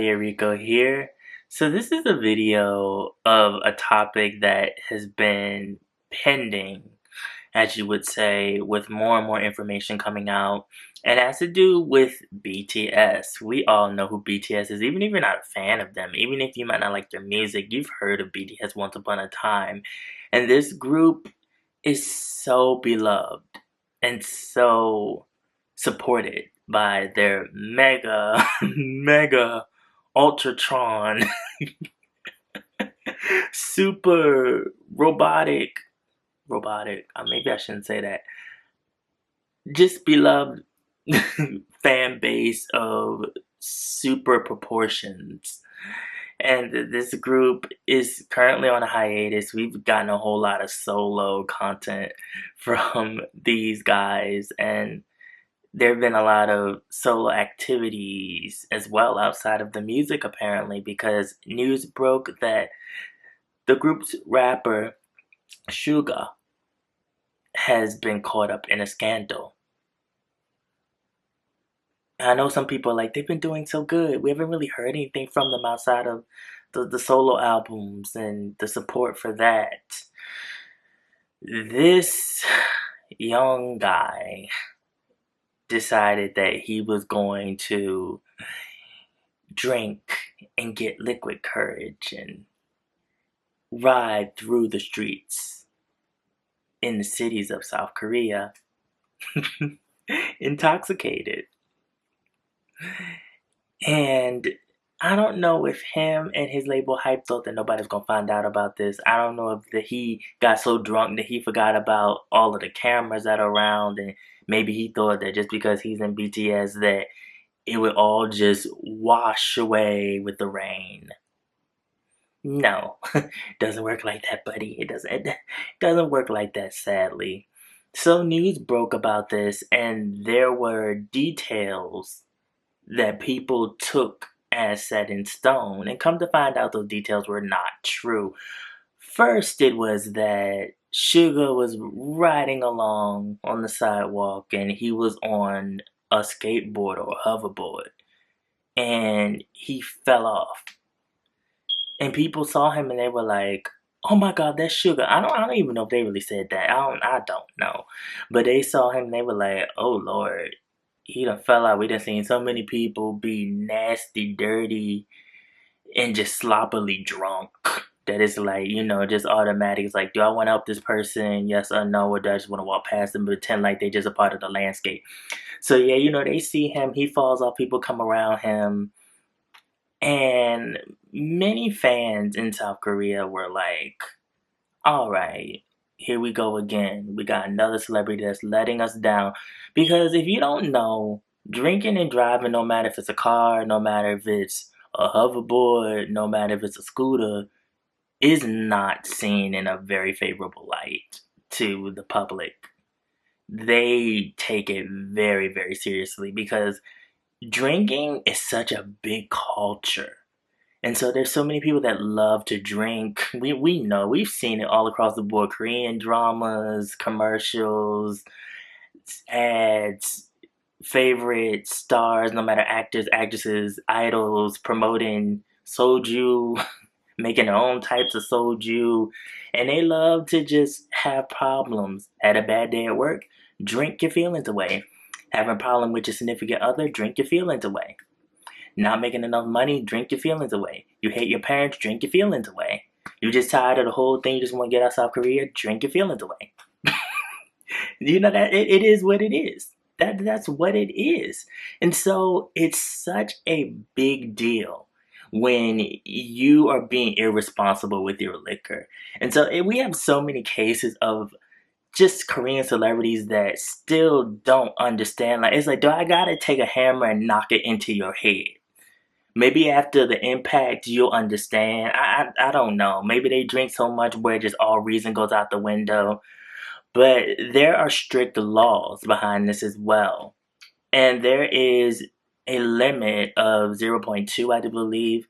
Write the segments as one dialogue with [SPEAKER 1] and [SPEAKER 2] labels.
[SPEAKER 1] everybody, Erico here. So this is a video of a topic that has been pending, as you would say, with more and more information coming out. And it has to do with BTS. We all know who BTS is, even if you're not a fan of them, even if you might not like their music, you've heard of BTS once upon a time. And this group is so beloved and so supported by their mega, mega, ultratron, super robotic, maybe I shouldn't say that, just beloved fan base of super proportions. And this group is currently on a hiatus. We've gotten a whole lot of solo content from these guys, and there have been a lot of solo activities as well outside of the music, apparently, because news broke that the group's rapper, Suga, has been caught up in a scandal. I know some people are like, they've been doing so good. We haven't really heard anything from them outside of the solo albums and the support for that. This young guy decided that he was going to drink and get liquid courage and ride through the streets in the cities of South Korea intoxicated. And I don't know if him and his label Hype thought that nobody's gonna find out about this. I don't know if he got so drunk that he forgot about all of the cameras that are around, and maybe he thought that just because he's in BTS that it would all just wash away with the rain. No, doesn't work like that, buddy. It doesn't work like that, sadly. So news broke about this, and there were details that people took as set in stone, and come to find out those details were not true. First, it was that Suga was riding along on the sidewalk and he was on a skateboard or hoverboard and he fell off. And people saw him and they were like, "Oh my God, that's Suga." I don't even know if they really said that. I don't know. But they saw him and they were like, "Oh Lord, he done fell out." We done seen so many people be nasty, dirty, and just sloppily drunk. That is like, just automatic. It's like, do I want to help this person? Yes or no? Or do I just want to walk past them and pretend like they're just a part of the landscape? So yeah, they see him, he falls off, people come around him. And many fans in South Korea were like, all right, here we go again. We got another celebrity that's letting us down. Because if you don't know, drinking and driving, no matter if it's a car, no matter if it's a hoverboard, no matter if it's a scooter, is not seen in a very favorable light to the public. They take it very, very seriously because drinking is such a big culture. And so there's so many people that love to drink. We know, we've seen it all across the board. Korean dramas, commercials, ads, favorite stars, no matter actors, actresses, idols, promoting soju, making their own types of soju. And they love to just have problems. Had a bad day at work, drink your feelings away. Having a problem with your significant other, drink your feelings away. Not making enough money, drink your feelings away. You hate your parents, drink your feelings away. You're just tired of the whole thing, you just want to get out of South Korea, drink your feelings away. That it is what it is. That's what it is. And so it's such a big deal when you are being irresponsible with your liquor. And so we have so many cases of just Korean celebrities that still don't understand. Like, it's like, do I gotta take a hammer and knock it into your head? Maybe after the impact, you'll understand. I don't know. Maybe they drink so much where just all reason goes out the window. But there are strict laws behind this as well. And there is a limit of zero point 0.2, I do believe,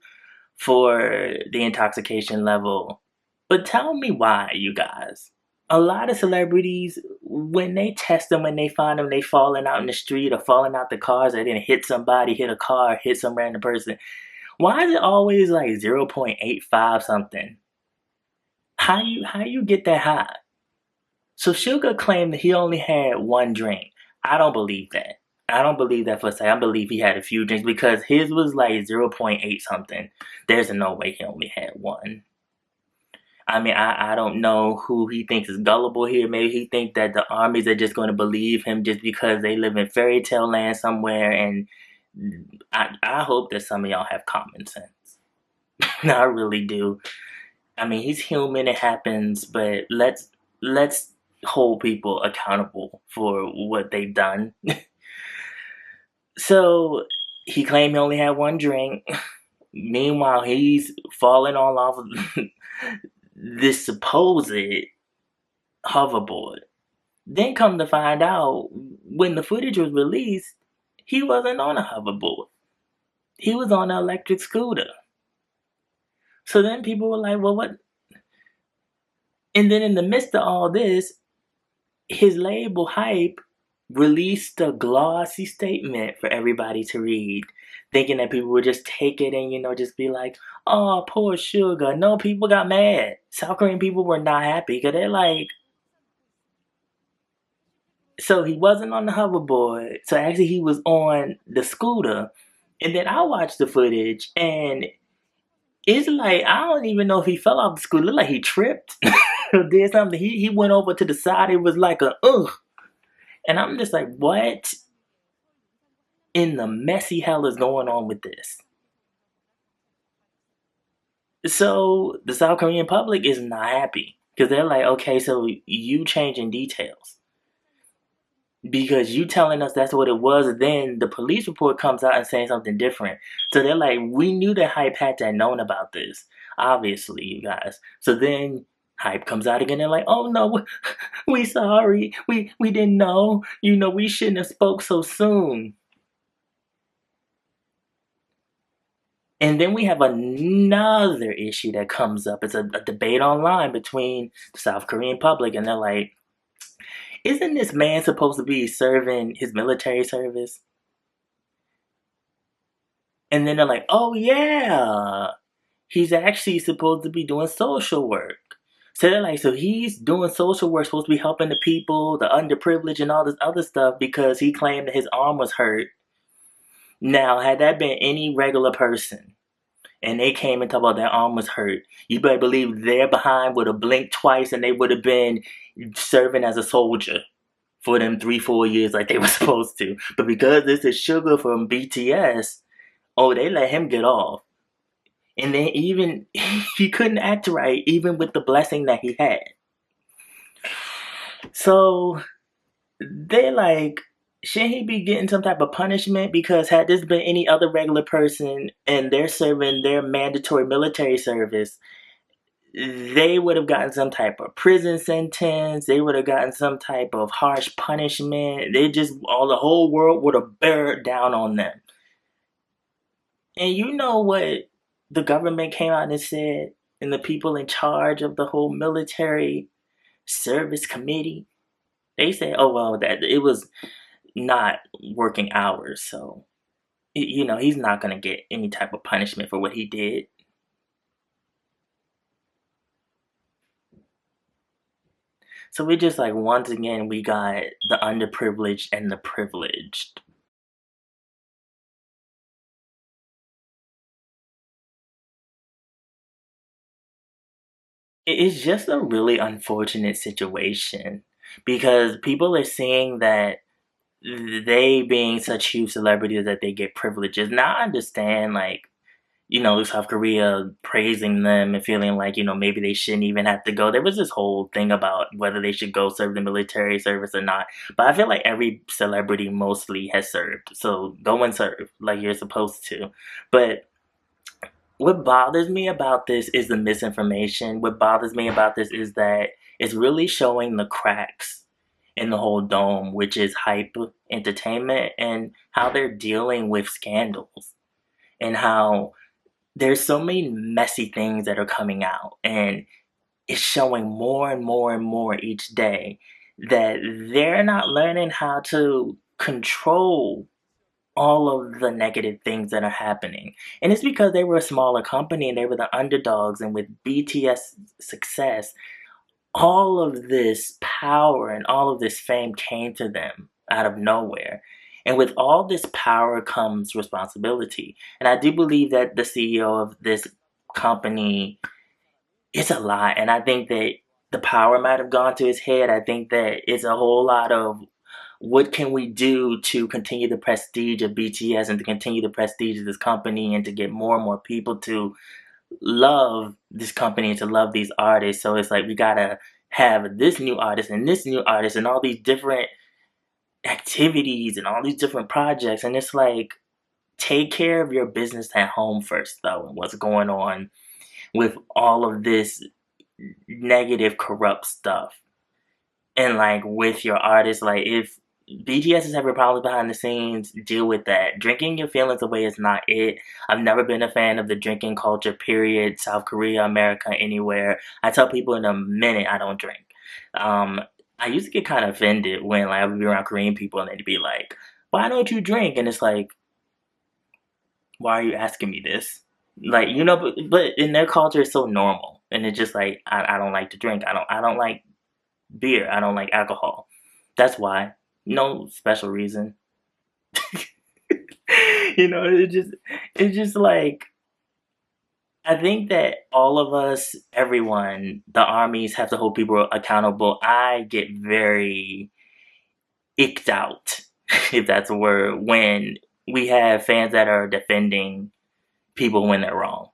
[SPEAKER 1] for the intoxication level. But tell me why, you guys. A lot of celebrities, when they test them, when they find them, they falling out in the street or falling out the cars, they didn't hit somebody, hit a car, hit some random person. Why is it always like 0.85 something? How you get that high? So Suga claimed that he only had one drink. I don't believe that. I don't believe that for a second. I believe he had a few drinks because his was like 0.8 something. There's no way he only had one. I mean, I don't know who he thinks is gullible here. Maybe he thinks that the armies are just going to believe him just because they live in fairy tale land somewhere. And I hope that some of y'all have common sense. I really do. I mean, he's human. It happens, but let's hold people accountable for what they've done. So he claimed he only had one drink. Meanwhile, he's falling all off of this supposed hoverboard. Then come to find out, when the footage was released, he wasn't on a hoverboard. He was on an electric scooter. So then people were like, well, what? And then in the midst of all this, his label Hype released a glossy statement for everybody to read, thinking that people would just take it and, just be like, oh, poor Suga. No, people got mad. South Korean people were not happy because they're like, so he wasn't on the hoverboard. So actually he was on the scooter. And then I watched the footage and it's like, I don't even know if he fell off the scooter. It looked like he tripped or did something. He went over to the side. It was like a, ugh. And I'm just like, what in the messy hell is going on with this? So the South Korean public is not happy because they're like, okay, so you changing details because you telling us that's what it was. Then the police report comes out and saying something different. So they're like, we knew that Hype had to have known about this, obviously, you guys. So then Hype comes out again and like, oh no, we sorry, we didn't know. We shouldn't have spoke so soon. And then we have another issue that comes up. It's a debate online between the South Korean public, and they're like, isn't this man supposed to be serving his military service? And then they're like, oh yeah, he's actually supposed to be doing social work. So they're like, so he's doing social work, supposed to be helping the people, the underprivileged, and all this other stuff because he claimed that his arm was hurt. Now, had that been any regular person, and they came and talked about their arm was hurt, you better believe their behind would have blinked twice and they would have been serving as a soldier for them 3-4 years like they were supposed to. But because this is Suga from BTS, oh, they let him get off. And then even he couldn't act right even with the blessing that he had. So they're like, shouldn't he be getting some type of punishment? Because had this been any other regular person and they're serving their mandatory military service, they would have gotten some type of prison sentence. They would have gotten some type of harsh punishment. The whole world would have bared down on them. And you know what the government came out and said, and the people in charge of the whole military service committee, they said, oh, well, that it was not working hours, so he's not going to get any type of punishment for what he did. So we just like, once again, we got the underprivileged and the privileged. It's just a really unfortunate situation because people are saying that they being such huge celebrities that they get privileges. Now I understand, like, South Korea praising them and feeling like, maybe they shouldn't even have to go. There was this whole thing about whether they should go serve the military service or not. But I feel like every celebrity mostly has served. So go and serve like you're supposed to. But what bothers me about this is the misinformation. What bothers me about this is that it's really showing the cracks in the whole dome, which is Hype Entertainment, and how they're dealing with scandals and how there's so many messy things that are coming out, and it's showing more and more and more each day that they're not learning how to control all of the negative things that are happening. And it's because they were a smaller company and they were the underdogs. And with BTS success, all of this power and all of this fame came to them out of nowhere. And with all this power comes responsibility. And I do believe that the CEO of this company is a lot. And I think that the power might have gone to his head. I think that it's a whole lot of what can we do to continue the prestige of BTS and to continue the prestige of this company and to get more and more people to love this company and to love these artists. So it's like we gotta have this new artist and this new artist and all these different activities and all these different projects. And it's like, take care of your business at home first, though, and what's going on with all of this negative, corrupt stuff. And like with your artists, like if BTS is having problems behind the scenes, deal with that. Drinking your feelings away is not it. I've never been a fan of the drinking culture, period. South Korea, America, anywhere. I tell people in a minute I don't drink. I used to get kind of offended when like I would be around Korean people and they'd be like, "Why don't you drink?" And it's like, "Why are you asking me this?" Like, you know, but in their culture it's so normal. And it's just like I don't like to drink. I don't like beer. I don't like alcohol. That's why. No special reason. You know, it's just like I think that all of us, everyone, the armies have to hold people accountable. I get very icked out, if that's a word, when we have fans that are defending people when they're wrong.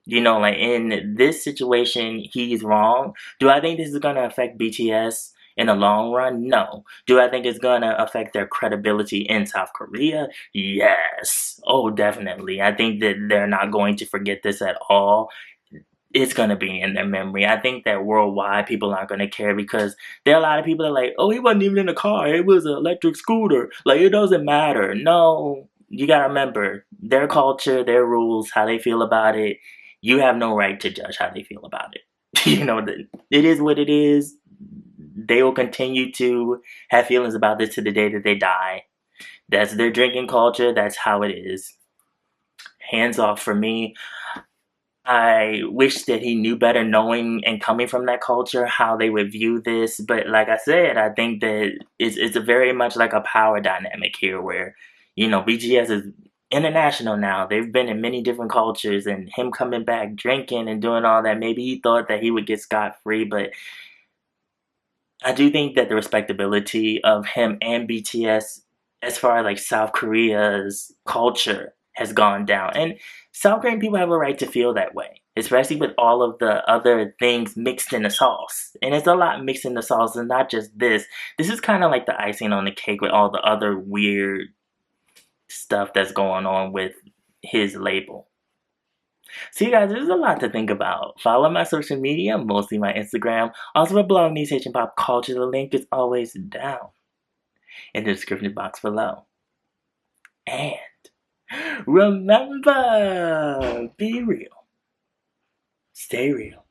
[SPEAKER 1] You know, like in this situation, he's wrong. Do I think this is going to affect BTS in the long run? No. Do I think it's going to affect their credibility in South Korea? Yes. Oh, definitely. I think that they're not going to forget this at all. It's going to be in their memory. I think that worldwide people aren't going to care because there are a lot of people that are like, oh, he wasn't even in a car. It was an electric scooter. Like, it doesn't matter. No, you got to remember their culture, their rules, how they feel about it. You have no right to judge how they feel about it. You know, it is what it is. They will continue to have feelings about this to the day that they die. That's their drinking culture. That's how it is. Hands off for me. I wish that he knew better, knowing and coming from that culture, how they would view this. But like I said, I think that it's a very much like a power dynamic here where, you know, BTS is international now. They've been in many different cultures, and him coming back drinking and doing all that, maybe he thought that he would get scot-free. But I do think that the respectability of him and BTS as far as like South Korea's culture has gone down. And South Korean people have a right to feel that way, especially with all of the other things mixed in the sauce. And it's a lot mixed in the sauce, and not just this. This is kind of like the icing on the cake with all the other weird stuff that's going on with his label. So you guys, there's a lot to think about. Follow my social media, mostly my Instagram. Also my blog, News Haitian Pop Culture. The link is always down in the description box below. And remember, be real, stay real,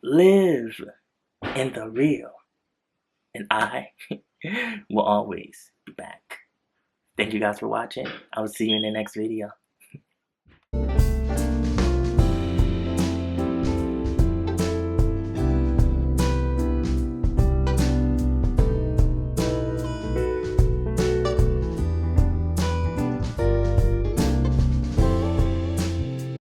[SPEAKER 1] live in the real, and I will always be back. Thank you guys for watching. I will see you in the next video.